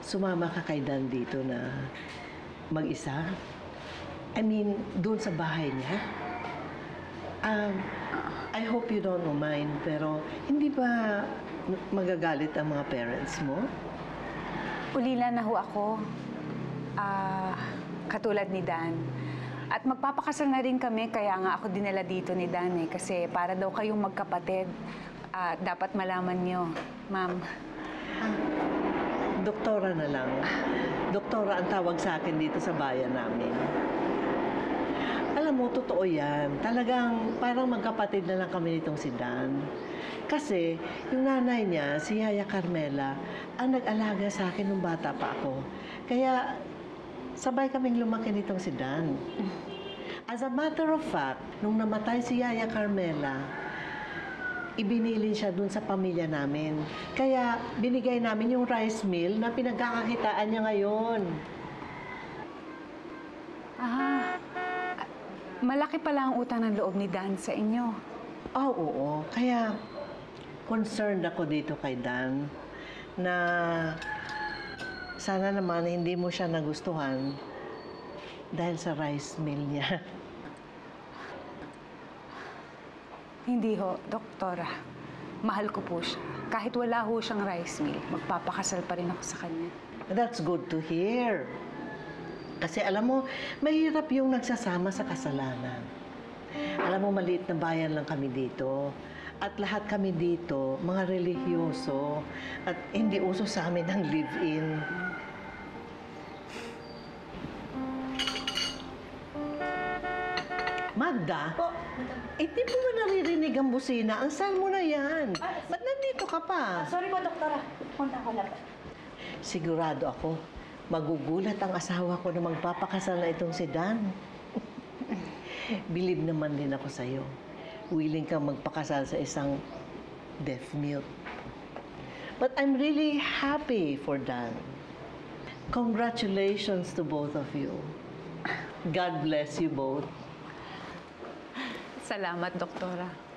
sumama ka kay Dan dito na mag-isa? I mean, doon sa bahay niya? I hope you don't mind, pero hindi ba magagalit ang mga parents mo? Ulila na ho ako. Katulad ni Dan. At magpapakasal na rin kami, kaya nga ako dinala dito ni Dan eh. Kasi para daw kayong magkapatid, dapat malaman nyo, ma'am. Doktora na lang. Doktora ang tawag sa akin dito sa bayan namin. Alam mo, totoo yan. Talagang parang magkapatid na lang kami nitong si Dan. Kasi yung nanay niya, si Yaya Carmela, ang nag-alaga sa akin nung bata pa ako. Kaya sabay kaming lumaki nitong si Dan. As a matter of fact, nung namatay si Yaya Carmela, ibinilin siya dun sa pamilya namin. Kaya binigay namin yung rice mill na pinagkakakitaan niya ngayon. Malaki pala ang utang ng loob ni Dan sa inyo. Oh, oo. Kaya concerned ako dito kay Dan na sana naman hindi mo siya nagustuhan dahil sa rice mill niya. Hindi ho, doktora. Mahal ko po siya. Kahit wala ho siyang rice mill, magpapakasal pa rin ako sa kanya. That's good to hear. Kasi alam mo, mahirap yung nagsasama sa kasalanan. Alam mo, maliit na bayan lang kami dito. At lahat kami dito, mga relihiyoso. At hindi uso sa amin ang live-in. Magda? Po. Di mo ba naririnig ang busina? Ang sal mo na yan. Ba't nandito ka pa? Sorry po, doktora. Punta ko lang. Sigurado ako, magugulat ang asawa ko na magpapakasal na itong si Dan. Believe naman din ako sa'yo. Willing kang magpakasal sa isang deaf mute. But I'm really happy for Dan. Congratulations to both of you. God bless you both. Salamat, doktora.